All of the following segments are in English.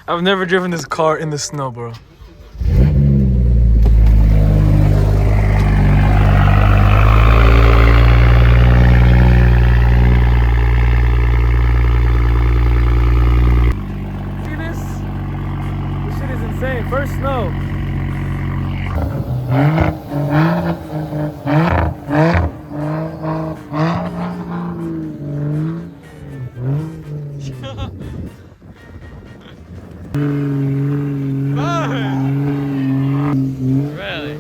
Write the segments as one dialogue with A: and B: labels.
A: I've never driven this car in the snow, bro. See this? This shit is insane. First snow.
B: Really?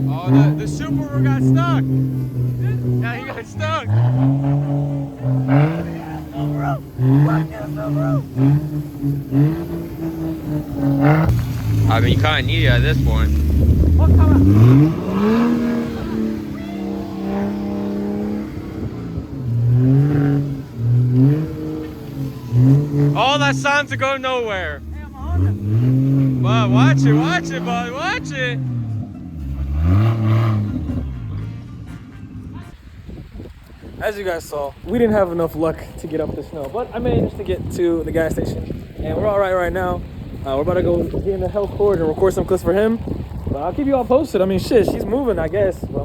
B: Oh, the Subaru got stuck. Yeah, he got stuck. I mean, you kind of need it at this point. All that sound to go nowhere. But watch it, bud, watch it.
A: As you guys saw, we didn't have enough luck to get up the snow, but I managed to get to the gas station, and we're all right now. We're about to go get in the health court and record some clips for him. But I'll keep you all posted. I mean, shit, she's moving, I guess. But